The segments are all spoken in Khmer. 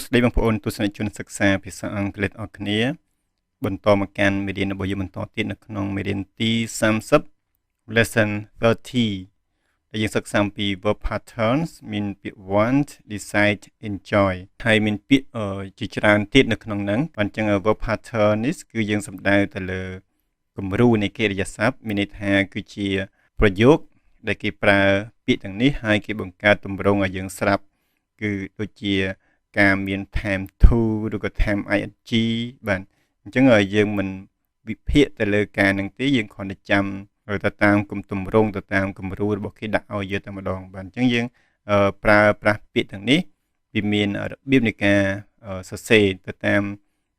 ស្ដីបងប្អូនទស្សនិកជនសិក្សាភាសាអង់គ្លេសអរគ្នាបន្តមកកាន់មេរៀនរបស់យើងបន្តទៀតនៅក្នុងមេរៀនទី30 lesson 30ដែលយើងសិក្សាអំពី verb patterns មានពាក្យ want decide enjoy ហើយមានពាក្យជាច្រើនទៀតនៅក្នុងហ្នឹងអញ្ចឹង verb pattern នេះគឺយើងសំដៅទៅលើគំរូនៃកិរិយាសព្ទមានន័យថាគឺជាប្រយោគដែលគេប្រើពាក្យទាំងនេះហើយគេបង្កើតទម្រង់ឲ្យយើងស្រាប់គឺដូចជាការមាន time to ឬក៏ time ing បាទអញ្ចឹងយើងមិនវិភាគទៅលើការនឹងទេយើងគ្រាន់តែចាំទៅតាមគំទម្រង់ទៅតាមគំរូរបស់គេដាក់ឲ្យយើងតែម្ដងបាទអញ្ចឹងយើងប្រើប្រាស់ពាក្យទាំងនេះវាមានរបៀបនៃការសរសេរទៅតាម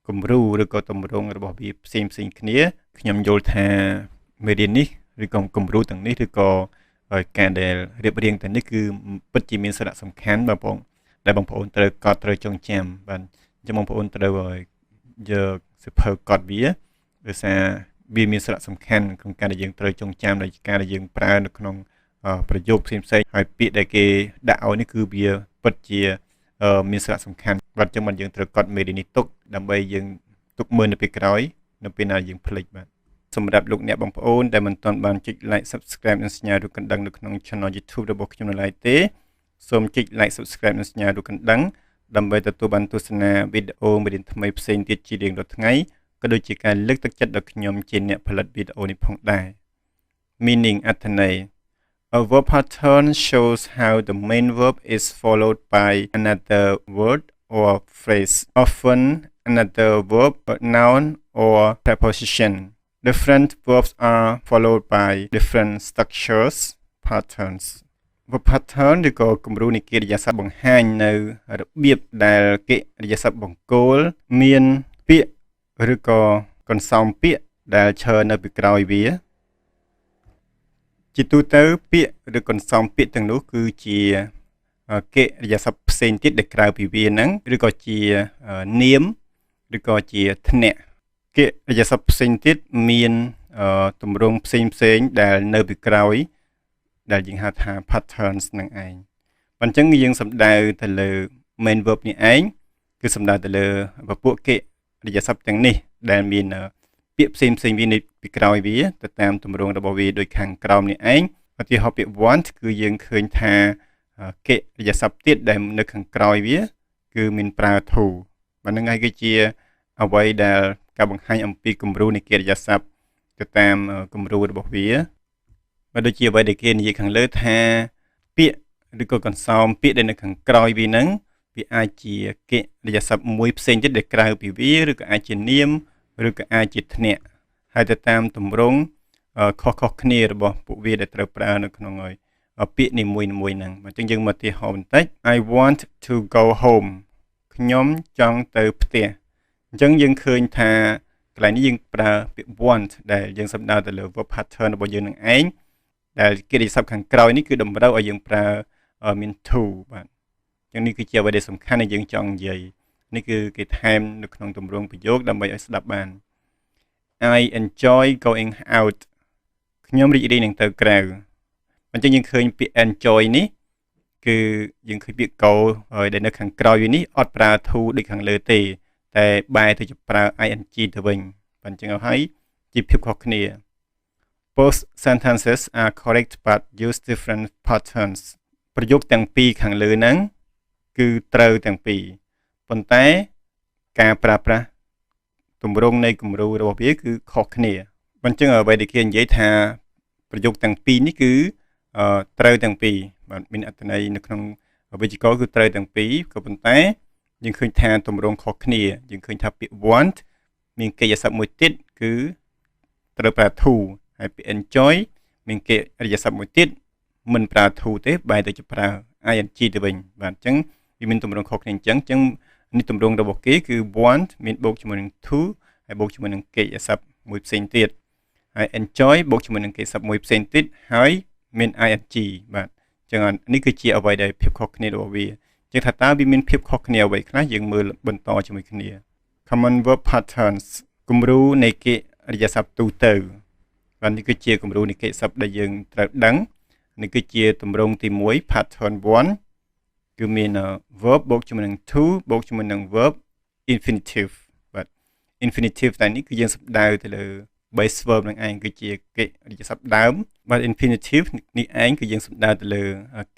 គំរូឬក៏ទម្រង់របស់វាផ្សេងគ្នាខ្ញុំយល់ថាមេរៀននេះឬក៏គំរូទាំងនេះឬក៏ការដែលរៀបរៀងទាំងនេះគឺពិតជាមានសារៈសំខាន់បាទបងដែលបងប្អូនត្រូវចងចាំបាទអញ្ចឹងបងប្អូនត្រូវយកសៀវភៅកត់វាដោយសារវាមានសារៈសំខាន់ក្នុងការដែលយើងត្រូវចងចាំដោយការដែលយើងប្រើនៅក្នុងប្រយោគផ្សេងហើយពាក្យដែលគេដាក់ឲ្យនេះគឺវាពិតជាមានសារៈសំខាន់បាទអញ្ចឹងយើងត្រូវកត់មេរៀននេះទុកដើម្បីយើងទុកមើលនៅពេលក្រោយនៅពេលណាយើងភ្លេចបាទសម្រាប់លោកអ្នកបងប្អូនដែលមិនទាន់បានចុច like subscribe និងសញ្ញារូបកណ្ដឹងនៅក្នុង channel YouTube របស់ខ្ញុំនៅឡើយទេសូមចុច like subscribe និងសញ្ញារូបកណ្ដឹងដើម្បីទទួលបានទស្សនាវីដេអូមេរៀនថ្មីផ្សេងទៀតជារៀងរាល់ថ្ងៃក៏ដូចជាការលើកទឹកចិត្តដល់ខ្ញុំជាអ្នកផលិតវីដេអូនេះផងដែរ Meaning អត្ថន័យ A verb pattern shows how the main verb is followed by another word or phrase, often another verb, a noun, or preposition. Different verbs are followed by different structures, patterns. Verb pattern ឬក៏គំរូនៃកិរិយាសព្ទបង្ហាញនៅរបៀបដែលកិរិយាសព្ទបង្គោលមានពាក្យឬក៏កន្សោមពាក្យដែលឈរនៅពីក្រោយវាជាទូទៅពាក្យឬកន្សោមពាក្យទាំងនោះគឺជាកិរិយាសព្ទផ្សេងទៀតដែលក្រៅពីវាហ្នឹងឬក៏ជានាមឬក៏ជាធ្នាក់កិរិយាសព្ទផ្សេងទៀតមានទម្រង់ផ្សេងដែលនៅពីក្រោយដែលយើងហៅថា patterns នឹងឯងប៉ុន្តែយើងសំដៅទៅលើ main verb នេះឯងគឺសំដៅទៅលើពពួកកិរិយាសព្ទទាំងនេះដែលមានពាក្យផ្សេងវានៅពីក្រោយវាទៅតាមទម្រង់របស់វាដូចខាងក្រោមនេះឯងឧទាហរណ៍ពាក្យ want គឺយើងឃើញថាកិរិយាសព្ទទៀតដែលនៅខាងក្រោយវាគឺមានប្រើ to បាទហ្នឹងហើយគឺជាអ្វីដែលការបង្ហាញអំពីគំរូនៃកិរិយាសព្ទទៅតាមគំរូរបស់វាបើដូចជាអ្វីដែលគេនិយាយខាងលើថាពាក្យឬក៏កន្សោមពាក្យដែលនៅខាងក្រោយវាហ្នឹងវាអាចជាកិរិយាសព្ទមួយផ្សេងទៀតដែលក្រៅពីវាឬក៏អាចជានាមឬក៏អាចជាធ្នាក់ហើយទៅតាមទម្រង់ខុសគ្នារបស់ពួកវាដែលត្រូវប្រើនៅក្នុងពាក្យនីមួយហ្នឹងអញ្ចឹងយើងមកឧទាហរណ៍បន្តិច I want to go home ខ្ញុំចង់ទៅផ្ទះអញ្ចឹងយើងឃើញថាកន្លែងនេះយើងប្រើពាក្យ want ដែលយើងសំដៅទៅលើ verb pattern របស់យើងនឹងឯងដែលកិរិយាសព្ទខាងក្រោយនេះគឺតម្រូវឲ្យយើងប្រើមាន to បាទអញ្ចឹងនេះគឺជាអ្វីដែលសំខាន់ដែលយើងចង់និយាយនេះគឺគេថែមនៅក្នុងទម្រង់ប្រយោគដើម្បីឲ្យស្ដាប់បាន I enjoy going out ខ្ញុំរីករាយនឹងទៅក្រៅអញ្ចឹងយើងឃើញពាក្យ enjoy នេះគឺយើងឃើញពាក្យ go ហើយដែលនៅខាងក្រោយវានេះអត់ប្រើ to ដូចខាងលើទេតែបែរទៅជាប្រើ ing ទៅវិញអញ្ចឹងហើយជាភាពខុសគ្នា Both sentences are correct but use different patterns ប្រយោគទាំងពីរខាងលើហ្នឹងគឺត្រូវទាំងពីរប៉ុន្តែការប្រើប្រាស់ទម្រង់នៃគំរូរបស់វាគឺខុសគ្នាអញ្ចឹងអ្វីដែលគេនិយាយថាប្រយោគទាំងពីរនេះគឺត្រូវទាំងពីរបាទមានអត្ថន័យនៅក្នុងវេយ្យាករណ៍គឺត្រូវទាំងពីរក៏ប៉ុន្តែយើងឃើញថាទម្រង់ខុសគ្នាយើងឃើញថាពាក្យ want មានកិរិយាសព្ទមួយទៀតគឺត្រូវប្រើ to ហើយពាក្យ enjoy មានកិរិយាសព្ទមួយទៀតមិនប្រើ to ទេបែរទៅជាប្រើ ing ទៅវិញបាទអញ្ចឹងវាមានទម្រង់ខុសគ្នាអញ្ចឹងនេះទម្រង់របស់គេគឺ want មានបូកជាមួយនឹង to ហើយបូកជាមួយនឹងកិរិយាសព្ទមួយផ្សេងទៀតហើយ enjoy បូកជាមួយនឹងកិរិយាសព្ទមួយផ្សេងទៀតហើយមាន ing បាទអញ្ចឹងនេះគឺជាអ្វីដែលភាពខុសគ្នារបស់វាចឹងថាតើវាមានភាពខុសគ្នាអ្វីខ្លះយើងមើលបន្តជាមួយគ្នា Common verb patterns គំរូនៃកិរិយាសព្ទទូទៅបាទនេះគឺជាគំរូនៃកិរិយាសព្ទដែលយើងត្រូវដឹងនេះគឺជាទម្រង់ទី1 pattern 1 គឺមាន verb បូកជាមួយនឹង to បូកជាមួយនឹង verb infinitive បាទ infinitive តែនេះគឺយើងសំដៅទៅលើ base verb នឹងឯងគឺជាកិរិយាសព្ទដើមបាទ infinitive នេះឯងគឺយើងសំដៅទៅលើ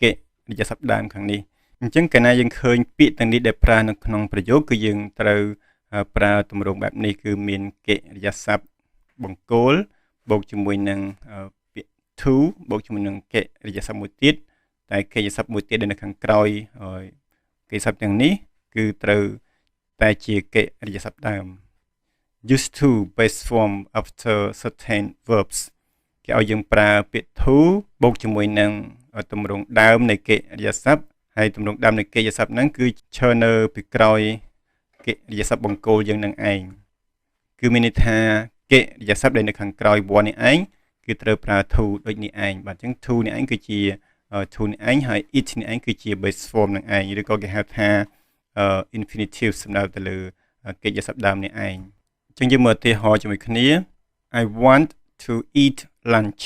កិរិយាសព្ទដើមខាងនេះអញ្ចឹងកាលណាយើងឃើញពាក្យទាំងនេះដែលប្រើនៅក្នុងប្រយោគគឺយើងត្រូវប្រើទម្រង់បែបនេះគឺមានកិរិយាសព្ទបង្គោលបូកជាមួយនឹងពាក្យ to បូកជាមួយនឹងកិរិយាសព្ទមួយទៀតតែកិរិយាសព្ទមួយទៀតដែលនៅខាងក្រោយកិរិយាសព្ទទាំងនេះគឺត្រូវតែជាកិរិយាសព្ទដើមused to base form after certain verbs គេឲ្យយើងប្រើពាក្យ to បូកជាមួយនឹងទម្រង់ដើមនៃកិរិយាសព្ទហើយទម្រង់ដើមនៃកិរិយាសព្ទហ្នឹងគឺឈរនៅពីក្រោយកិរិយាសព្ទបង្គោលយើងនឹងឯងគឺមានន័យថាកិរិយាសព្ទដែលនៅខាងក្រោយ one នេះឯងគឺត្រូវប្រើ to ដូចនេះឯងបាទអញ្ចឹង to នេះឯងគឺជា to នេះឯងហើយ it នេះឯងគឺជា base form នឹងឯងឬក៏គេហៅថា infinitive សំដៅទៅលើកិរិយាសព្ទដើមនេះឯងអញ្ចឹងយើងមើលឧទាហរណ៍ជាមួយគ្នា I want to eat lunch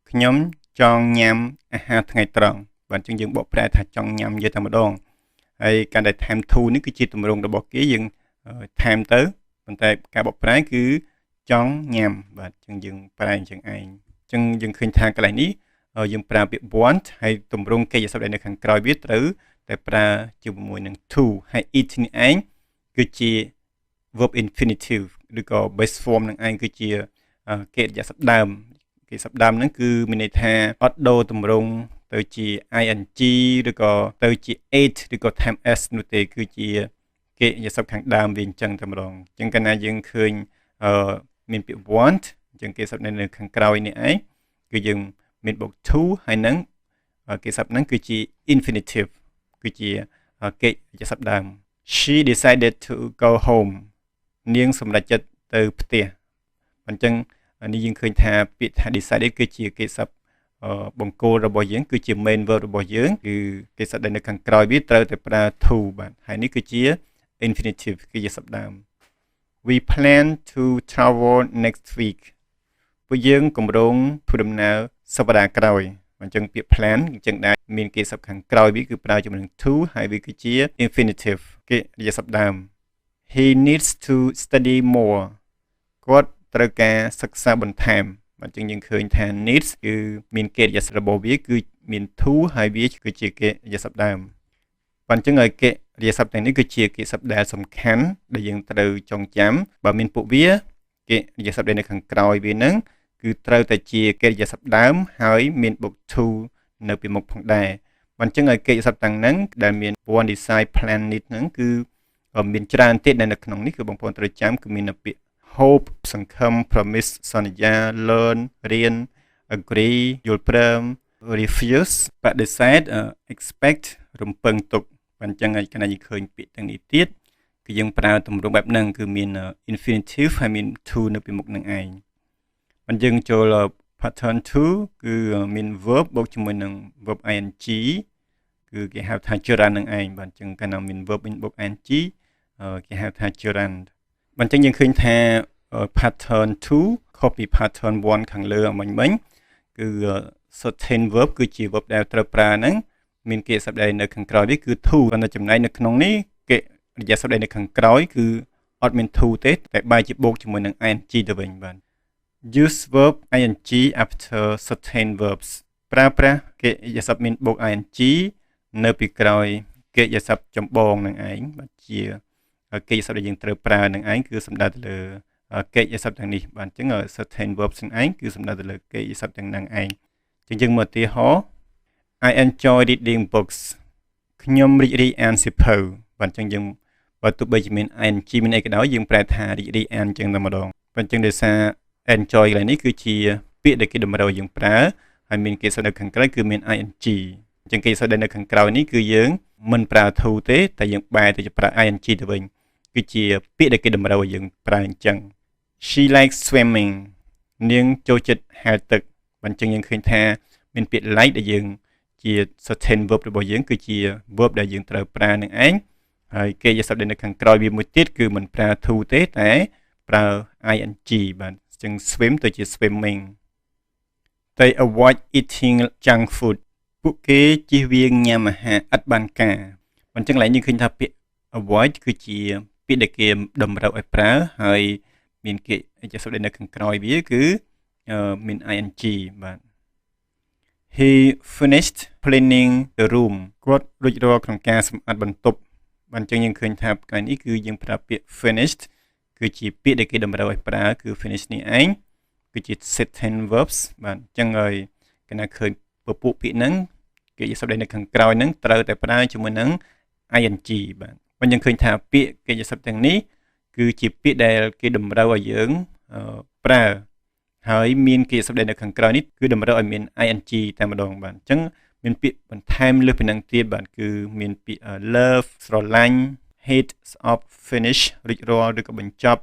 ខ្ញុំចង់ញ៉ាំអាហារថ្ងៃត្រង់បាទអញ្ចឹងយើងបកប្រែថាចង់ញ៉ាំនិយាយតែម្ដងហើយការដែល time to នេះគឺជាទម្រង់របស់គេយើង time ទៅប៉ុន្តែការបកប្រែគឺចង់ញ៉ាំបាទអញ្ចឹងយើងប្រែអញ្ចឹងឯងអញ្ចឹងយើងឃើញថាកន្លែងនេះយើងប្រើពាក្យ want ហើយទម្រង់កិរិយាសព្ទដែលនៅខាងក្រោយវាត្រូវតែប្រើជាមួយនឹង to ហើយ it នេះឯងគឺជា verb infinitive ឬក៏ base form នឹងឯងគឺជាកិរិយាសព្ទដើមកិរិយាសព្ទដើមហ្នឹងគឺមានន័យថាអត់ដូរទម្រង់ទៅជា ing ឬក៏ទៅជា ate ឬក៏ time s នោះទេគឺជាកិរិយាសព្ទខាងដើមវាអញ្ចឹងតែម្ដងអញ្ចឹងកាលណាយើងឃើញមានពាក្យ want អញ្ចឹងកិរិយាសព្ទនៅខាងក្រោយនេះឯងគឺយើងមានបូក to ហើយនឹងកិរិយាសព្ទហ្នឹងគឺជា infinitive គឺជាកិរិយាសព្ទដើម She decided to go home នាងសម្រេចចិត្តទៅផ្ទះអញ្ចឹងនេះយើងឃើញថាពាក្យថា decided គឺជាកិរិយាសព្ទបង្គោលរបស់យើងគឺជា main verb របស់យើងគឺកិរិយាសព្ទដែលនៅខាងក្រោយវាត្រូវតែប្រើ to បាទហើយនេះគឺជា infinitive កិរិយាសព្ទដើម We plan to travel next week ពួកយើងកម្រងធ្វើដំណើរសប្តាហ៍ក្រោយអញ្ចឹងពាក្យ plan អញ្ចឹងដែរមានកិរិយាសព្ទខាងក្រោយវាគឺប្រើជាមួយនឹង to ហើយវាគឺជា infinitive កិរិយាសព្ទដើម He needs to study more គាត់ត្រូវការសិក្សាបន្ថែមអញ្ចឹងយើងឃើញថា needs គឺមានកិរិយាសព្ទរបស់វាគឺមាន to ហើយវាគឺជាកិរិយាសព្ទដើមអញ្ចឹងហើយកិរិយាសព្ទទាំងនេះគឺជាកិរិយាសព្ទដែលសំខាន់ដែលយើងត្រូវចងចាំបើមានពួកវាកិរិយាសព្ទដែលនៅខាងក្រោយវានឹងគឺត្រូវតែជាកិរិយាសព្ទដើមហើយមានបូក to នៅពីមុខផងដែរអញ្ចឹងហើយកិរិយាសព្ទទាំងហ្នឹងដែលមាន want decide plan need ហ្នឹងគឺមានច្រើនទៀតនៅក្នុងនេះគឺបងប្អូនត្រូវចាំគឺមានពាក្យ hope សង្ឃឹម promise សន្យា learn រៀន agree យល់ព្រម refuse បដិសេធ expect រំពឹងទុកអញ្ចឹងហើយកាលណាយើងឃើញពាក្យទាំងនេះទៀតគឺយើងប្រើទម្រង់បែបហ្នឹងគឺមាន infinitive ហើយមាន to នៅពីមុខនឹងឯងអញ្ចឹងចូល pattern 2គឺមាន verb បូកជាមួយនឹង verb ing គឺគេហៅថា gerund នឹងឯងបាទអញ្ចឹងកាលណាមាន verb បូក ing គេហៅថា gerund អញ្ចឹងយើងឃើញថា pattern 2 copy pattern 1ខាងលើមិញគឺ certain verb គឺជា verb ដែលត្រូវប្រើហ្នឹងមានកិរិយាសព្ទដែលនៅខាងក្រោយវាគឺ to ប៉ុន្តែចំណែកនៅក្នុងនេះកិរិយាសព្ទដែលនៅខាងក្រោយគឺអត់មាន to ទេតែបែរជាបូកជាមួយនឹង ing ទៅវិញបាទ use verb ing after certain verbs ប្រើប្រាស់កិរិយាសព្ទមានបូក ing នៅពីក្រោយកិរិយាសព្ទចម្បងនឹងឯងបាទជាកិរិយាសព្ទដែលយើងត្រូវប្រើនឹងឯងគឺសំដៅទៅលើកិរិយាសព្ទទាំងនេះបាទអញ្ចឹង certain verbs នឹងឯងគឺសំដៅទៅលើកិរិយាសព្ទទាំងហ្នឹងឯងអញ្ចឹងយើងមើលឧទាហរណ៍ I enjoy reading books ខ្ញុំរីករាយអានសៀវភៅបាទអញ្ចឹងយើងបើទោះបីជាមាន ing មានអីក៏ដោយយើងប្រែថារីករាយអានអញ្ចឹងតែម្ដងបាទអញ្ចឹងដោយសារ enjoy កន្លែងនេះគឺជាពាក្យដែលគេតម្រូវយើងប្រើហើយមានកិរិយាសព្ទនៅខាងក្រោយគឺមាន ing អញ្ចឹងកិរិយាសព្ទដែលនៅខាងក្រោយនេះគឺយើងមិនប្រើ to ទេតែយើងបែរទៅជាប្រើ ing ទៅវិញគឺជាពាក្យដែលគេតម្រូវឲ្យយើងប្រើអញ្ចឹង She likes swimming នាងចូលចិត្តហែលទឹកអញ្ចឹងយើងឃើញថាមានពាក្យ like ដែលយើងជា certain verb របស់យើងគឺជា verb ដែលយើងត្រូវប្រើនឹងឯងហើយកិរិយាសព្ទដែលនៅខាងក្រោយវាមួយទៀតគឺមិនប្រើ to ទេតែប្រើ ing បាទអញ្ចឹង swim ទៅជា swimming They avoid eating junk food ពួកគេជៀសវាងញ៉ាំអាហារឥតបានការអញ្ចឹងឡើយយើងឃើញថាពាក្យ avoid គឺជាពាក្យដែលគេតម្រូវឲ្យប្រើហើយមានកិច្ចសព្ទដែលនៅខាងក្រោយវាគឺមាន ing បាទ He finished cleaning the room គាត់រួចរាល់ក្នុងការសម្អាតបន្ទប់បាទអញ្ចឹងយើងឃើញថាកន្លែងនេះគឺយើងប្រើពាក្យ finished គឺជាពាក្យដែលគេតម្រូវឲ្យប្រើគឺ finish នេះឯងគឺជា set tense verbs បាទអញ្ចឹងហើយកណាឃើញពពួកពាក្យហ្នឹងគេសព្ទដែលនៅខាងក្រោយហ្នឹងត្រូវតែប្រើជាមួយនឹង ing បាទបើយើងឃើញថាពាក្យកិច្ចសព្ទទាំងនេះគឺជាពាក្យដែលគេតម្រូវឲ្យយើងប្រើហើយមានកិច្ចសព្ទដែលនៅខាងក្រោយនេះគឺតម្រូវឲ្យមាន ing តែម្ដងបាទអញ្ចឹងមានពាក្យបន្ថែមលើសពីនឹងទៀតបាទគឺមានពាក្យ love ស្រឡាញ់ hate ស្អប់ finish រួចរាល់ឬក៏បញ្ចប់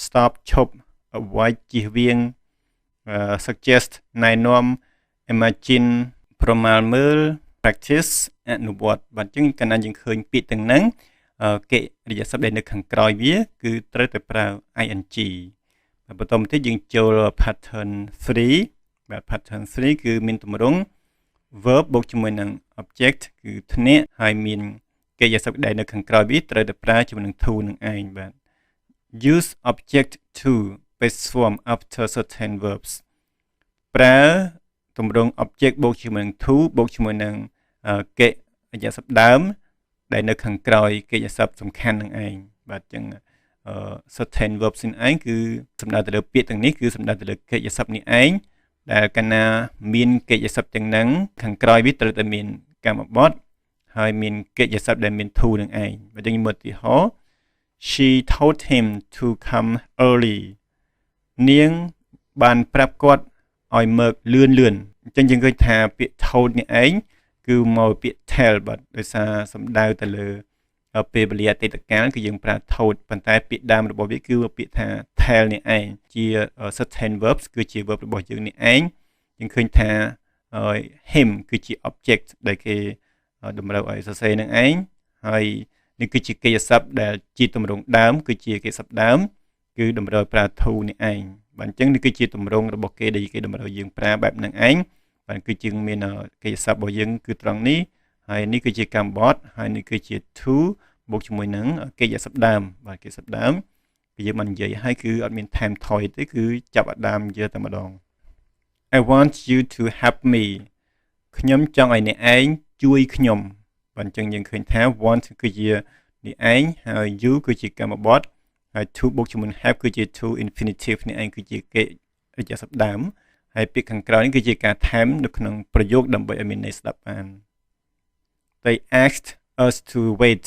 stop ឈប់ avoid ជៀសវាងsuggest ណែនាំ imagine ប្រមាលមើល practice អនុវត្តបាទអញ្ចឹងកាលណាយើងឃើញពាក្យទាំងហ្នឹងកិរិយាសព្ទដែលនៅខាងក្រោយវាគឺត្រូវតែប្រើ ing បន្តមកទៀតយើងចូល pattern 3បាទ pattern 3គឺមានទម្រង់ verb បូកជាមួយនឹង object គឺធ្នាក់ហើយមានកិរិយាសព្ទដែលនៅខាងក្រោយវាត្រូវតែប្រើជាមួយនឹង to នឹងឯងបាទ use object to base form after certain verbs ប្រើទម្រង់ object បូកជាមួយនឹង to បូកជាមួយនឹងកិរិយាសព្ទដើមដែលនៅខាងក្រោយកិរិយាសព្ទសំខាន់នឹងឯងបាទអញ្ចឹងcertain verbs នេះឯងគឺសំដៅទៅលើពាក្យទាំងនេះគឺសំដៅទៅលើកិរិយាសព្ទនេះឯងដែលកាលណាមានកិរិយាសព្ទទាំងហ្នឹងខាងក្រោយវាត្រូវតែមានកម្មបទហើយមានកិរិយាសព្ទដែលមាន to នឹងឯងបើយើងមើលឧទាហរណ៍ She told him to come early នាងបានប្រាប់គាត់ឲ្យមើលលឿនអញ្ចឹងយើងឃើញថាពាក្យ told នេះឯងគឺមកពាក្យ tell បាទដោយសារសំដៅទៅលើពេលវេលាអតីតកាលគឺយើងប្រើ told ប៉ុន្តែពាក្យដើមរបស់វាគឺពាក្យថា tell នេះឯងជា certain verbs គឺជា verb របស់យើងនេះឯងយើងឃើញថា him គឺជា object ដែលគេតម្រូវឲ្យសរសេរនឹងឯងហើយនេះគឺជាកិរិយាសព្ទដែលជាទម្រង់ដើមគឺជាកិរិយាសព្ទដើមគឺតម្រូវប្រើ to នេះឯងបាទអញ្ចឹងនេះគឺជាទម្រង់របស់គេដែលគេតម្រូវយើងប្រើបែបហ្នឹងឯងបាទគឺយើងមានកិរិយាសព្ទរបស់យើងគឺត្រង់នេះហើយនេះគឺជាកម្មបទហើយនេះគឺជា to បូកជាមួយនឹងកិរិយាសព្ទដើមបាទកិរិយាសព្ទដើមគឺយើងបាននិយាយហើយគឺអត់មានថែមថយទេគឺចាប់អាដើមយកតែម្ដង I want you to help me ខ្ញុំចង់ឲ្យអ្នកឯងជួយខ្ញុំបាទអញ្ចឹងយើងឃើញថា want គឺជានេះឯងហើយ you គឺជាកម្មបទហើយ to បូកជាមួយ help គឺជា to infinitive នេះឯងគឺជាកិរិយាសព្ទដើមហើយពាក្យខាងក្រោយនេះគឺជាការថែមនៅក្នុងប្រយោគដើម្បីឲ្យមានន័យស្ដាប់បាន They asked us to wait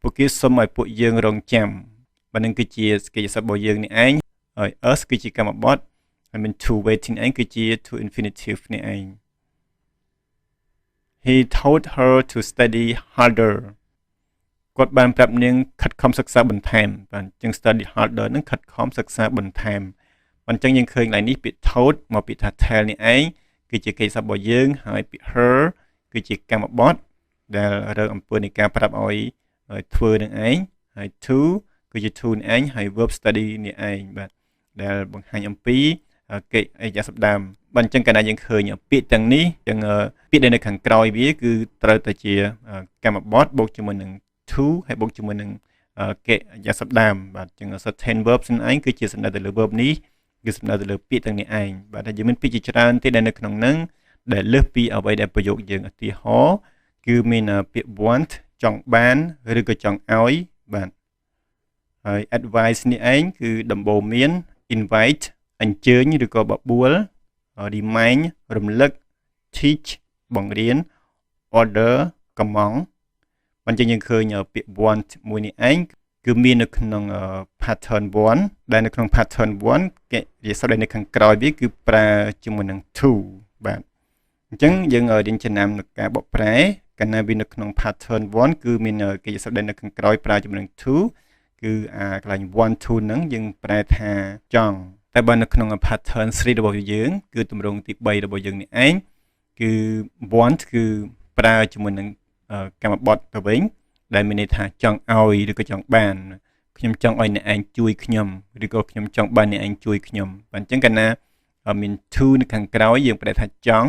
ពួកគេសុំឲ្យពួកយើងរងចាំបាទនឹងគឺជាកិរិយាសព្ទរបស់យើងនេះឯងហើយ us គឺជាកម្មបទហើយមាន to wait នេះឯងគឺជា to infinitive នេះឯង He told her to study harder គាត់បានប្រាប់នាងខិតខំសិក្សាបន្ថែមបាទអញ្ចឹង study harder នឹងខិតខំសិក្សាបន្ថែមបាទអញ្ចឹងយើងឃើញកន្លែងនេះពាក្យ told មកពាក្យថា tell នេះឯងគឺជាកិរិយាសព្ទរបស់យើងហើយពាក្យ her គឺជាកម្មបទដែលរើអំពើនៃការប្រាប់ឲ្យធ្វើនឹងឯងហើយ to គឺជា to នេះឯងហើយ verb study នេះឯងបាទដែលបង្ហាញអំពីកិរិយាសព្ទដើមបាទអញ្ចឹងកាលណាយើងឃើញពាក្យទាំងនេះទាំងពាក្យដែលនៅខាងក្រោយវាគឺត្រូវតែជាកម្មបទបូកជាមួយនឹង to ហើយបូកជាមួយនឹងកិរិយាសព្ទដើមបាទអញ្ចឹង certain verbs នេះឯងគឺជាសំដៅទៅលើ verb នេះគឺសំដៅទៅលើពាក្យទាំងនេះឯងបាទហើយយើងមានពាក្យជាច្រើនទៀតដែលនៅក្នុងហ្នឹងដែលលើសពីអ្វីដែលប្រយោគយើងឧទាហរណ៍គឺមានពាក្យ want ចង់បានឬក៏ចង់ឲ្យបាទហើយ advice នេះឯងគឺដំបូន្មាន invite អញ្ជើញឬក៏បបួល remind រំលឹក teach បង្រៀន order កម្មង់បន្តយើងឃើញពាក្យ want មួយនេះឯងគឺមាននៅក្នុង pattern 1ដែលនៅក្នុង pattern 1កិរិយាសព្ទដែលនៅខាងក្រោយវាគឺប្រើជាមួយនឹង to បាទអញ្ចឹងយើងរៀនចំណាំនឹងការបកប្រែកាលណាវានៅក្នុង pattern 1គឺមានកិរិយាសព្ទដែលនៅខាងក្រោយប្រើជាមួយនឹង to គឺកន្លែង want to ហ្នឹងយើងប្រែថាចង់តែបើនៅក្នុង pattern 3របស់យើងគឺទម្រង់ទី3របស់យើងនេះឯងគឺ want គឺប្រើជាមួយនឹងកម្មបទទៅវិញដែលមានន័យថាចង់ឲ្យឬក៏ចង់បានខ្ញុំចង់ឲ្យអ្នកឯងជួយខ្ញុំឬក៏ខ្ញុំចង់បានអ្នកឯងជួយខ្ញុំបាទអញ្ចឹងកាលណាមាន to នៅខាងក្រោយយើងប្រែថាចង់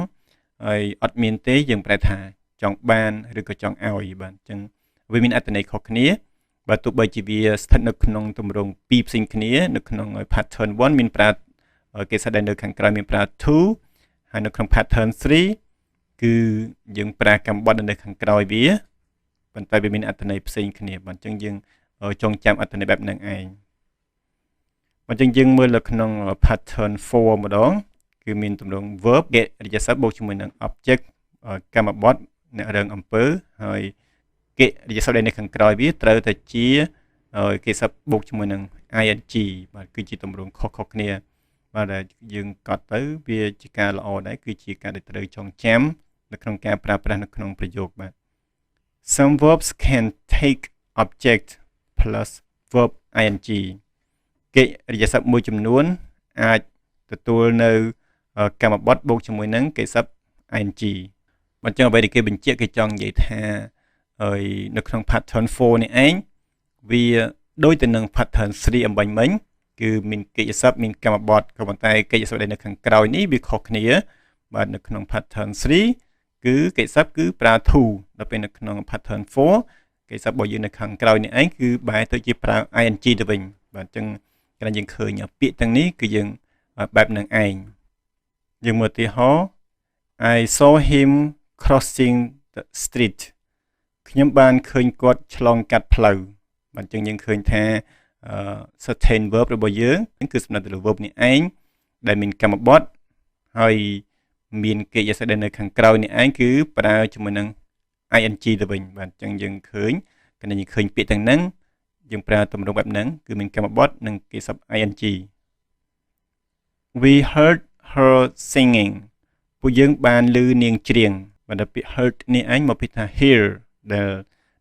ហើយអត់មានទេយើងប្រែថាចង់បានឬក៏ចង់ឲ្យបាទអញ្ចឹងវាមានអត្ថន័យខុសគ្នាបាទទោះបីជាវាស្ថិតនៅក្នុងទម្រង់ពីរផ្សេងគ្នានៅក្នុង pattern 1មានប្រើគេស្ដីនៅខាងក្រោយមានប្រើ to ហើយនៅក្នុង pattern 3គឺយើងប្រើកម្មបត្តិនៅខាងក្រោយវាប៉ុន្តែវាមានអត្ថន័យផ្សេងគ្នាបាទអញ្ចឹងយើងចងចាំអត្ថន័យបែបហ្នឹងឯងបាទអញ្ចឹងយើងមើលនៅក្នុង pattern 4ម្ដងគឺមានទម្រង់ verb កិរិយាសព្ទបូកជាមួយនឹង object កម្មបត្តិអ្នករងអំពើហើយកិរិយាសព្ទដែលនៅខាងក្រោយវាត្រូវតែជាកិរិយាសព្ទបូកជាមួយនឹង ing បាទគឺជាទម្រង់ខុសៗគ្នាបាទយើងកត់ទៅវាជាការល្អដែរគឺជាការដែលត្រូវចងចាំនៅក្នុងការប្រើប្រាស់នៅក្នុងប្រយោគបាទ Some verbs can take object plus verb ing កិរិយាសព្ទមួយចំនួនអាចទទួលនៅកម្មបត្តិបូកជាមួយនឹងកិរិយាសព្ទ ing បើចឹងអ្វីដែលគេបញ្ជាក់គេចង់និយាយថាហើយនៅក្នុង pattern 4នេះឯងវាដូចទៅនឹង pattern 3អំបញ្ញមិញគឺមានកិរិយាសព្ទមានកម្មបត្តិក៏ប៉ុន្តែកិរិយាសព្ទដែលនៅខាងក្រោយនេះវាខុសគ្នាបាទនៅក្នុង pattern 3គឺកិរិយាសព្ទគឺប្រើ to ដល់ពេលនៅក្នុង pattern 4កិរិយាសព្ទរបស់យើងនៅខាងក្រោយនេះឯងគឺបែរទៅជាប្រើ ing ទៅវិញបាទអញ្ចឹងкогдаយើងឃើញពាក្យទាំងនេះគឺយើងបែបនឹងឯងយើងមើលឧទាហរណ៍ I saw him crossing the street ខ្ញុំបានឃើញគាត់ឆ្លងកាត់ផ្លូវបាទអញ្ចឹងយើងឃើញថា certain verb របស់យើងគឺសំដៅទៅលើ verb នេះឯងដែលមានកម្មបត្តិហើយមានកិរិយាសព្ទដែលនៅខាងក្រោយនេះឯងគឺប្រើជាមួយនឹង ing ទៅវិញបាទអញ្ចឹងយើងឃើញкогдаយើងឃើញពាក្យទាំងហ្នឹងយើងប្រើទម្រង់បែបហ្នឹងគឺមានកម្មបត្តិនិងកិរិយាសព្ទ ing We heard her singing ពួកយើងបានឮនាងច្រៀងបាទពាក្យ heard នេះឯងមកពីថា hear ដែល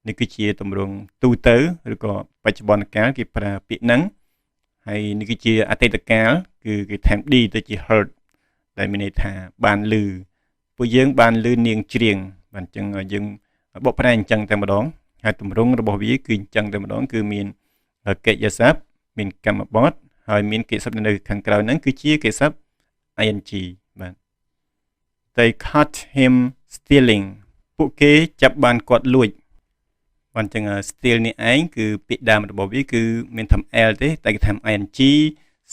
នេះគឺជាទម្រង់ទូទៅឬក៏បច្ចុប្បន្នកាលគេប្រើពាក្យហ្នឹងហើយនេះគឺជាអតីតកាលគឺគេថែម d ទៅជា heard ដែលមានន័យថាបានឮពួកយើងបានឮនាងច្រៀងបាទអញ្ចឹងយើងបកប្រែអញ្ចឹងតែម្ដងហើយទម្រង់របស់វាគឺអញ្ចឹងតែម្ដងគឺមានកិរិយាសព្ទមានកម្មបត្តិហើយមានកិរិយាសព្ទនៅខាងក្រោយហ្នឹងគឺជាកិរិយាសព្ទ ing បាទ They caught him stealing ពួកគេចាប់បានគាត់លួចបាទអញ្ចឹង steal នេះឯងគឺពាក្យដើមរបស់វាគឺមានថា l ទេតែគេថា ing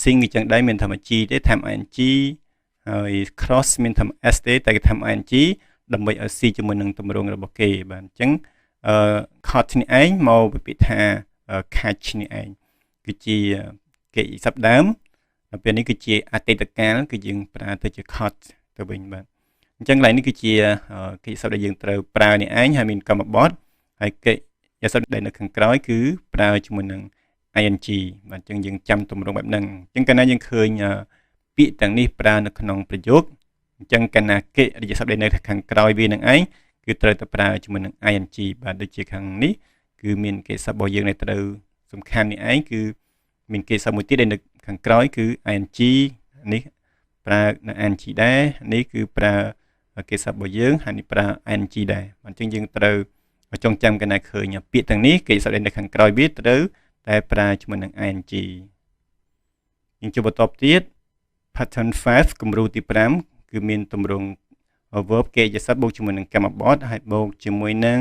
sing អញ្ចឹងដែរមានថា g ទេថា ing ហើយ cross មានថា s ទេតែគេថា ing ដើម្បីឲ្យ c ជាមួយនឹងទម្រង់របស់គេបាទអញ្ចឹងcaught នេះឯងមកពីពាក្យថា catch នេះឯងគឺជាកិរិយាសព្ទដើមហើយពេលនេះគឺជាអតីតកាលគឺយើងប្រើទៅជា caught ទៅវិញបាទអញ្ចឹងកន្លែងនេះគឺជាកិរិយាសព្ទដែលយើងត្រូវប្រើនេះឯងហើយមានកម្មបត្តិហើយកិរិយាសព្ទដែលនៅខាងក្រោយគឺប្រើជាមួយនឹង ing បាទអញ្ចឹងយើងចាំទម្រង់បែបហ្នឹងអញ្ចឹងកាលណាយើងឃើញពាក្យទាំងនេះប្រើនៅក្នុងប្រយោគអញ្ចឹងកាលណាកិរិយាសព្ទដែលនៅខាងក្រោយវានឹងឯងគឺត្រូវតែប្រើជាមួយនឹង ing បាទដូចជាខាងនេះគឺមានកិរិយាសព្ទរបស់យើងដែលត្រូវសំខាន់នេះឯងគឺមានកិរិយាសព្ទមួយទៀតដែលនៅខាងក្រោយគឺ ing នេះប្រើនៅ ing ដែរនេះគឺប្រើកិរិយាសព្ទរបស់យើងហើយនេះប្រើ ing ដែរអញ្ចឹងយើងត្រូវចងចាំកណ្ដាលឃើញពាក្យទាំងនេះកិរិយាសព្ទដែលនៅខាងក្រោយវាត្រូវតែប្រើជាមួយនឹង ing យើងជួបបន្តទៀត pattern 5គំរូទី5គឺមានទម្រង់ verb កិរិយាសព្ទបូកជាមួយនឹងកម្មបត្តិហើយបូកជាមួយនឹង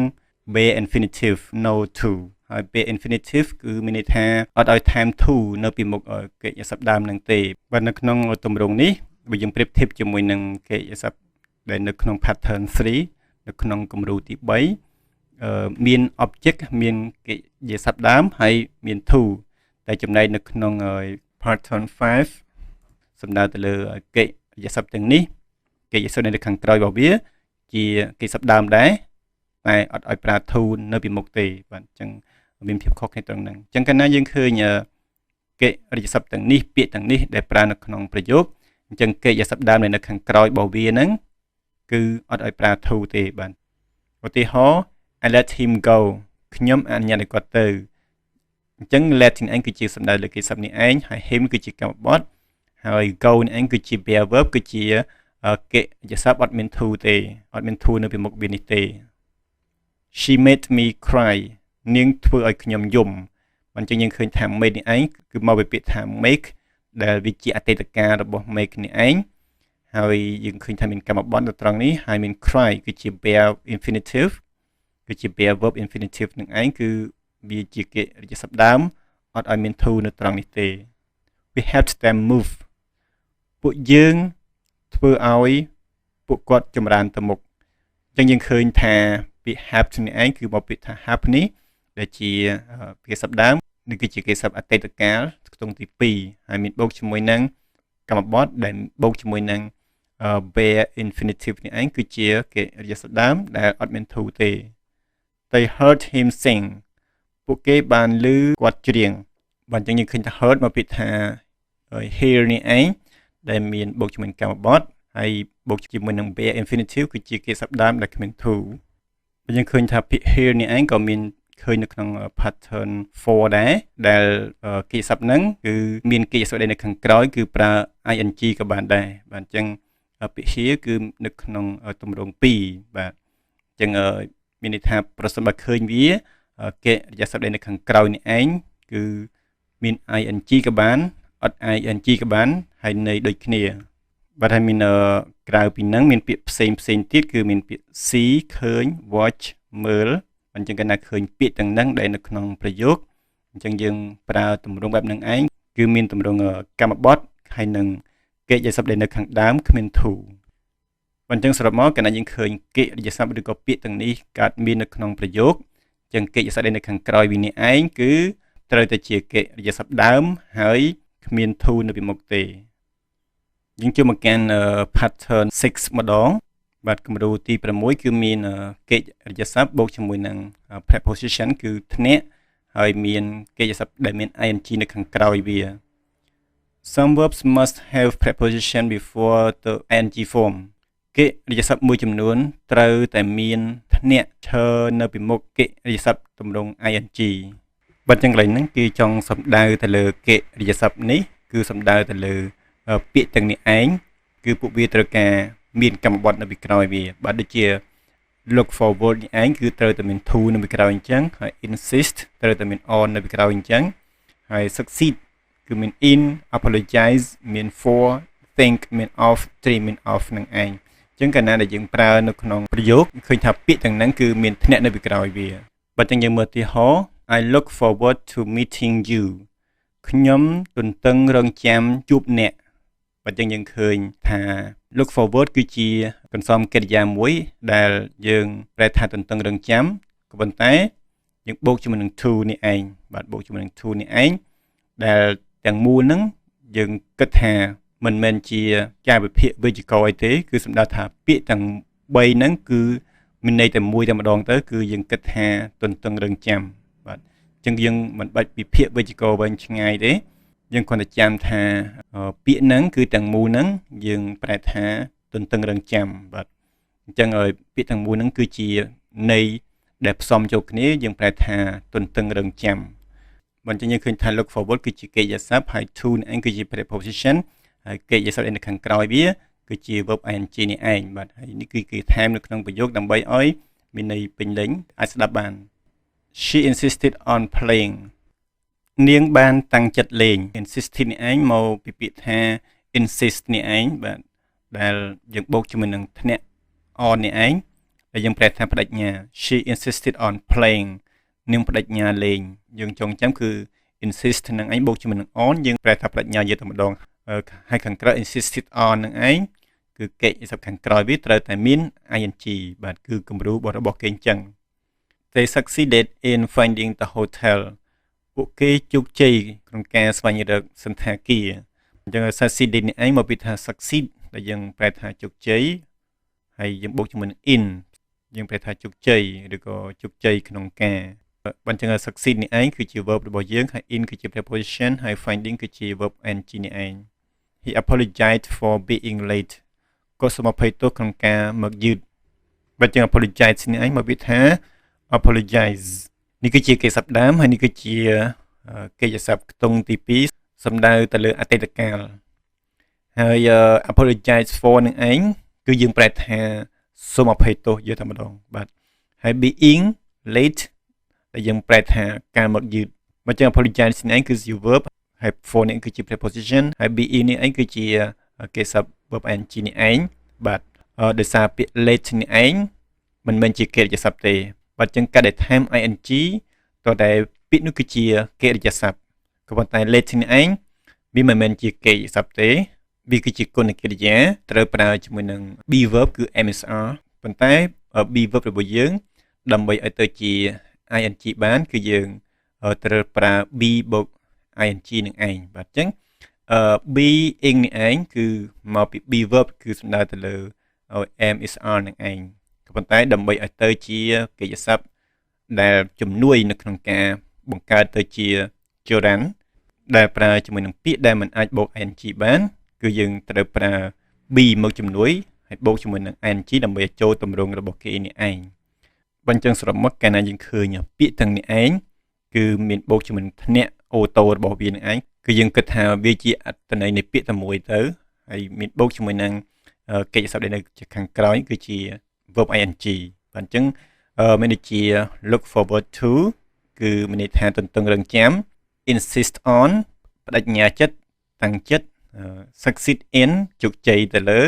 be infinitive no to ហើយ be infinitive គឺមានន័យថាអត់ឲ្យថែម to នៅពីមុខកិរិយាសព្ទដើមនឹងទេបាទនៅក្នុងទម្រង់នេះបើយើងប្រៀបធៀបជាមួយនឹងកិរិយាសព្ទដែលនៅក្នុង pattern 3នៅក្នុងគំរូទី3មាន object មានកិរិយាសព្ទដើមហើយមាន to តែចំណែកនៅក្នុង pattern 5សំដៅទៅលើកិរិយាសព្ទទាំងនេះកិរិយាសព្ទនៅខាងក្រោយរបស់វាជាកិរិយាសព្ទដើមដែរតែអត់ឲ្យប្រើ to នៅពីមុខទេបាទអញ្ចឹងមានភាពខុសគ្នាត្រង់ហ្នឹងអញ្ចឹងកាលណាយើងឃើញកិរិយាសព្ទទាំងនេះពាក្យទាំងនេះដែលប្រើនៅក្នុងប្រយោគអញ្ចឹងកិរិយាសព្ទដើមនៅខាងក្រោយរបស់វាហ្នឹងគឺអត់ឲ្យប្រើ to ទេបាទឧទាហរណ៍ I let him go ខ្ញុំអនុញ្ញាតឲ្យគាត់ទៅអញ្ចឹង let នេះឯងគឺជាសំដៅលើកិរិយាសព្ទនេះឯងហើយ him គឺជាកម្មបត្តិហើយ go នេះឯងគឺជា bear verb គឺជាកិរិយាសព្ទអត់មាន to ទេអត់មាន to នៅពីមុខវានេះទេ She made me cry នាងធ្វើឲ្យខ្ញុំយំអញ្ចឹងយើងឃើញថា made នេះឯងគឺមកពីពាក្យថា make ដែលវាជាអតីតកាលរបស់ make នេះឯង ហើយយើងឃើញថាមានកម្មបត្តិនៅត្រង់នេះហើយមាន cry គឺជា bare infinitive គឺជា bare verb infinitive នឹងឯងគឺវាជាកិរិយាសព្ទដើមអត់ឲ្យមាន to នៅត្រង់នេះទេ we helped them move ពួកយើងធ្វើឲ្យពួកគាត់ចម្រើនទៅមុខអញ្ចឹងយើងឃើញថាពាក្យ helped នេះឯងគឺមកពាក្យថា help នេះដែលជាកិរិយាសព្ទដើមនេះគឺជាកិរិយាសព្ទអតីតកាលខ្ទង់ទី2ហើយមានបូកជាមួយនឹងកម្មបត្តិដែលបូកជាមួយនឹង bare infinitive នេះឯងគឺជាកិរិយាសព្ទដើមដែលអត់មាន to ទេ they heard him sing ពួកគេបានឮគាត់ច្រៀងបាទអញ្ចឹងយើងឃើញថា heard មកពាក្យថា hear នេះឯងដែលមានបូកជាមួយនឹងកម្មបត្តិហើយបូកជាមួយនឹង bare infinitive គឺជាកិរិយាសព្ទដើមដែលគ្មាន to បើយើងឃើញថាពាក្យ hear នេះឯងក៏មានឃើញនៅក្នុង pattern 4 ដែរដែលកិរិយាសព្ទហ្នឹងគឺមានកិរិយាសព្ទដែលនៅខាងក្រោយគឺប្រើ ing ក៏បានដែរបាទអញ្ចឹងពាក្យ here គឺនៅក្នុងទម្រង់2បាទអញ្ចឹងមានន័យថាប្រសិនបើឃើញវាកិរិយាសព្ទដែលនៅខាងក្រោយនេះឯងគឺមាន ing ក៏បានអត់ ing ក៏បានហើយន័យដូចគ្នាបាទហើយមានក្រៅពីហ្នឹងមានពាក្យផ្សេងទៀតគឺមានពាក្យ see ឃើញ watch មើលអញ្ចឹងគេណាឃើញពាក្យទាំងហ្នឹងដែលនៅក្នុងប្រយោគអញ្ចឹងយើងប្រើទម្រង់បែបហ្នឹងឯងគឺមានទម្រង់កម្មបត្តិហើយនឹងកិរិយាសព្ទដែលនៅខាងដើមគ្មាន to អញ្ចឹងសរុបមកកាលណាយើងឃើញកិរិយាសព្ទឬក៏ពាក្យទាំងនេះកើតមាននៅក្នុងប្រយោគអញ្ចឹងកិរិយាសព្ទដែលនៅខាងក្រោយវានេះឯងគឺត្រូវតែជាកិរិយាសព្ទដើមហើយគ្មាន to នៅពីមុខទេយើងចូលមកកាន់ pattern 6 ម្ដងបាទគំរូទី6គឺមានកិរិយាសព្ទបូកជាមួយនឹង preposition គឺធ្នាក់ហើយមានកិរិយាសព្ទដែលមាន ing នៅខាងក្រោយវា Some verbs must have preposition before the ing form កិរិយាសព្ទមួយចំនួនត្រូវតែមានធ្នាក់ឈរនៅពីមុខកិរិយាសព្ទទម្រង់ ing បាទចឹងកន្លែងហ្នឹងគឺចង់សំដៅទៅលើកិរិយាសព្ទនេះគឺសំដៅទៅលើពាក្យទាំងនេះឯងគឺពួកវាត្រូវការមានកម្មបត្តិនៅពីក្រោយវាបាទដូចជា look forward នេះឯងគឺត្រូវតែមាន to នៅពីក្រោយអញ្ចឹងហើយ insist ត្រូវតែមាន on នៅពីក្រោយអញ្ចឹងហើយ succeed គឺមាន in apologize មាន for think មាន of dream មាន of នឹងឯងអញ្ចឹងកាលណាដែលយើងប្រើនៅក្នុងប្រយោគឃើញថាពាក្យទាំងហ្នឹងគឺមានធ្នាក់នៅពីក្រោយវាបាទអញ្ចឹងយើងមើលឧទាហរណ៍ I look forward to meeting you ខ្ញុំទន្ទឹងរង់ចាំជួបអ្នកបាទអញ្ចឹងយើងឃើញថា look forward គឺជាកន្សំកិរិយាមួយដែលយើងប្រែថាទន្ទឹងរង់ចាំក៏ប៉ុន្តែយើងបូកជាមួយនឹង to នេះឯងបាទបូកជាមួយនឹង to នេះឯងដែលទាំងមូលហ្នឹងយើងគិតថាមិនមែនជាការវិភាគវិជ្ជាករអីទេគឺសំដៅថាពាក្យទាំង3ហ្នឹងគឺមានន័យតែមួយតែម្ដងទៅគឺយើងគិតថាទន្ទឹងរង់ចាំបាទអញ្ចឹងយើងមិនបាច់វិភាគវិជ្ជាករវែងឆ្ងាយទេយើងគ្រាន់តែចាំថាពាក្យហ្នឹងគឺទាំងមូលហ្នឹងយើងប្រែថាទន្ទឹងរង់ចាំបាទអញ្ចឹងពាក្យទាំងមូលហ្នឹងគឺជាន័យដែលផ្សំចូលគ្នាយើងប្រែថាទន្ទឹងរង់ចាំបើអញ្ចឹងយើងឃើញថា look forward គឺជាកិរិយាសព្ទហើយ to នេះឯងគឺជា preposition ហើយកិរិយាសព្ទនៅខាងក្រោយវាគឺជា verb ing នេះឯងបាទហើយនេះគឺថែមនៅក្នុងប្រយោគដើម្បីឲ្យមានន័យពេញលេញអាចស្ដាប់បាន She insisted on playing នាងបានតាំងចិត្តលេង insist នេះឯងមកពីពាក្យថា insist នេះឯងបាទដែលយើងបូកជាមួយនឹងធ្នាក់ on នេះឯងដែលយើងប្រែថាបដិញ្ញា She insisted on playing នាងបដិញ្ញាលេងយើងចងចាំគឺ insist នឹងឯងបូកជាមួយនឹង on យើងប្រែថាបដិញ្ញាយកតែម្ដងហើយខាងក្រោយ insisted on នឹងឯងគឺកិច្ចសព្ទខាងក្រោយវាត្រូវតែមាន ing បាទគឺគំរូរបស់គេអញ្ចឹង They succeeded in finding the hotel ពួកគេជោគជ័យក្នុងការស្វែងរកសន្តាគារអញ្ចឹង succeeded នេះឯងមកពីថា succeed ដែលយើងប្រែថាជោគជ័យហើយយើងបូកជាមួយនឹង in យើងប្រែថាជោគជ័យឬក៏ជោគជ័យក្នុងការបើអញ្ចឹង succeed នេះឯងគឺជា verb របស់យើងហើយ in គឺជា preposition ហើយ finding គឺជា verb ing នេះឯង He apologized for being late គាត់សូមអភ័យទោសក្នុងការមកយឺតបើអញ្ចឹង apologize នេះឯងមកពីថា apologize នេះគឺជាកិរិយាសព្ទដើមហើយនេះគឺជាកិរិយាសព្ទខ្ទង់ទី2សំដៅទៅលើអតីតកាលហើយ apologize for នឹងឯងគឺយើងប្រែថាសូមអភ័យទោសយកតែម្ដងបាទហើយ being late ដែលយើងប្រែថាការមកយឺតបើចឹង apologize នេះឯងគឺជា verb ហើយ for នេះគឺជា preposition ហើយ being នេះឯងគឺជា គេស័ព្ទ verb ing នេះឯងបាទដោយសារពាក្យ late នេះឯងមិនមែនជាកិរិយាសព្ទទេបាទអញ្ចឹងការដែលថែម ing តើតែពាក្យនោះគឺជាកិរិយាសព្ទក៏ប៉ុន្តែ late នេះឯងវាមិនមែនជាកិរិយាសព្ទទេវាគឺជាគុណកិរិយាត្រូវប្រើជាមួយនឹង be verb គឺ MSR ប៉ុន្តែ be verb របស់យើងដើម្បីឲ្យទៅជា ing បានគឺយើងត្រូវប្រើ be បូក ing នឹងឯងបាទអញ្ចឹងbe ing នេះឯងគឺមកពី be verb គឺសំដៅទៅលើ MSR នឹងឯងក៏ប៉ុន្តែដើម្បីឲ្យទៅជាកិរិយាសព្ទដែលជំនួយនៅក្នុងការបង្កើតទៅជា gerund ដែលប្រើជាមួយនឹងពាក្យដែលមិនអាចបូក ing បានគឺយើងត្រូវប្រើ be មកជំនួយហើយបូកជាមួយនឹង ing ដើម្បីឲ្យចូលទម្រង់របស់គេនេះឯងបើអញ្ចឹងសរុបមកកាលណាយើងឃើញពាក្យទាំងនេះឯងគឺមានបូកជាមួយនឹងធ្នាក់អូតូរបស់វានឹងឯងគឺយើងគិតថាវាជាអត្ថន័យនៃពាក្យតែមួយទៅហើយមានបូកជាមួយនឹងកិរិយាសព្ទដែលនៅខាងក្រោយគឺជា verb ing បាទអញ្ចឹងមានដូចជា look forward to គឺមានន័យថាទន្ទឹងរង់ចាំ insist on បដិញ្ញាចិត្តតាំងចិត្ត succeed in ជោគជ័យទៅលើ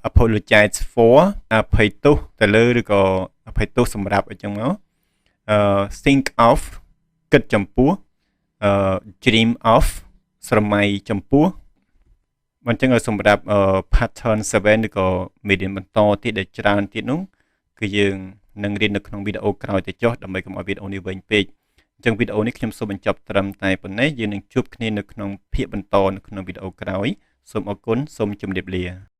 apologize for អភ័យទោសទៅលើឬក៏អភ័យទោសសម្រាប់អញ្ចឹងមកthink of គិតចំពោះdream of ស្រមៃចំពោះបើអញ្ចឹងសម្រាប់ pattern 7ឬក៏មេរៀនបន្តទៀតដែលច្រើនទៀតនោះគឺយើងនឹងរៀននៅក្នុងវីដេអូក្រោយទៅចុះដើម្បីកុំឲ្យវីដេអូនេះវែងពេកអញ្ចឹងវីដេអូនេះខ្ញុំសូមបញ្ចប់ត្រឹមតែប៉ុណ្ណេះយើងនឹងជួបគ្នានៅក្នុងភាគបន្តនៅក្នុងវីដេអូក្រោយសូមអរគុណសូមជម្រាបលា